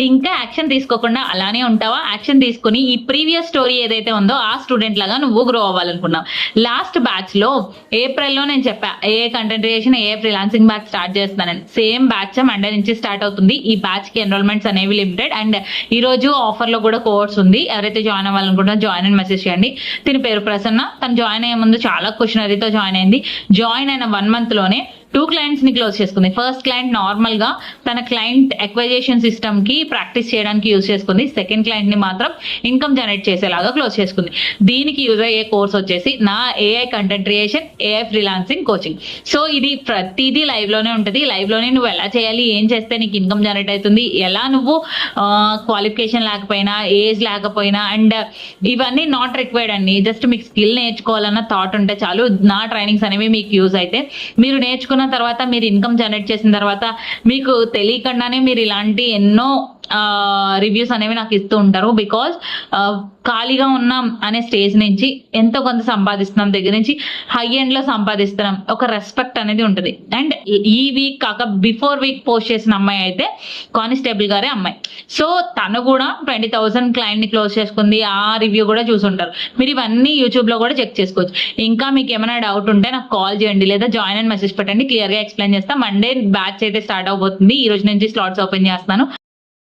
ఇంకా యాక్షన్ తీసుకోకుండా అలానే ఉంటావా? యాక్షన్ తీసుకుని ఈ ప్రీవియస్ స్టోరీ ఏదైతే ఉందో ఆ స్టూడెంట్ లాగా నువ్వు గ్రో అవ్వాలనుకున్నావు. లాస్ట్ బ్యాచ్ లో ఏప్రిల్లో నేను చెప్పా ఏ కంటెంట్ క్రియేషన్ ఏ ఫ్రీలాన్సింగ్ బ్యాచ్ స్టార్ట్ చేస్తానని. సేమ్ బ్యాచ్ మండే నుంచి స్టార్ట్ అవుతుంది. ఈ బ్యాచ్ కి ఎన్రోల్మెంట్స్ అనేవి లిమిటెడ్ అండ్ ఈ రోజు ఆఫర్ లో కూడా కోర్స్ ఉంది. ఎవరైతే జాయిన్ అవ్వాలనుకుంటున్నారో జాయిన్ అని మెసేజ్ చేయండి. దీని పేరు ప్రసన్న. తను జాయిన్ అయ్యే ముందు చాలా క్వశ్చనరీతో జాయిన్ అయింది. జాయిన్ అయిన 1 month లోనే 2 clients ని క్లోజ్ చేసుకుంది. ఫస్ట్ క్లయింట్ నార్మల్ గా తన క్లయింట్ ఎక్వైజేషన్ సిస్టమ్ కి ప్రాక్టీస్ చేయడానికి యూజ్ చేసుకుంది. సెకండ్ క్లయింట్ ని మాత్రం ఇన్కమ్ జనరేట్ చేసేలాగా క్లోజ్ చేసుకుంది. దీనికి యూజ్ అయ్యే కోర్స్ వచ్చేసి నా AI content creation AI freelancing coaching. So ఇది ప్రతిదీ లైవ్ లోనే ఉంటుంది. లైవ్ లోనే నువ్వు ఎలా చేయాలి, ఏం చేస్తే నీకు ఇన్కమ్ జనరేట్ అవుతుంది, ఎలా నువ్వు క్వాలిఫికేషన్ లేకపోయినా ఏజ్ లేకపోయినా అండ్ ఇవన్నీ నాట్ రిక్వైర్డ్ అండి. జస్ట్ మీకు స్కిల్ నేర్చుకోవాలన్న థాట్ ఉంటే చాలు. నా ట్రైనింగ్స్ అనేవి మీకు యూజ్ అయితే మీరు నేర్చుకున్న తర్వాత మీరు ఇన్కమ్ జనరేట్ చేసిన తర్వాత మీకు తెలియకుండానే మీరు ఇలాంటి ఎన్నో రివ్యూస్ అనేవి నాకు ఇస్తూ ఉంటారు. బికాస్ ఖాళీగా ఉన్నాం అనే స్టేజ్ నుంచి ఎంతో కొంత సంపాదిస్తున్నాం దగ్గర నుంచి హై ఎండ్ లో సంపాదిస్తున్నాం ఒక రెస్పెక్ట్ అనేది ఉంటుంది. అండ్ ఈ వీక్ కాక బిఫోర్ వీక్ పోస్ట్ చేసిన అమ్మాయి అయితే కానిస్టేబుల్ గారే అమ్మాయి. సో తను కూడా 20,000 క్లయింట్ ని క్లోజ్ చేసుకుంది. ఆ రివ్యూ కూడా చూసుంటారు. మీరు ఇవన్నీ యూట్యూబ్ లో కూడా చెక్ చేసుకోవచ్చు. ఇంకా మీకు ఏమైనా డౌట్ ఉంటే నాకు కాల్ చేయండి లేదా జాయిన్ అని మెసేజ్ పెట్టండి. క్లియర్ గా ఎక్స్ప్లెయిన్ చేస్తా. మండే బ్యాచ్ అయితే స్టార్ట్ అవబోతుంది. ఈ రోజు నుంచి స్లాట్స్ ఓపెన్ చేస్తాను.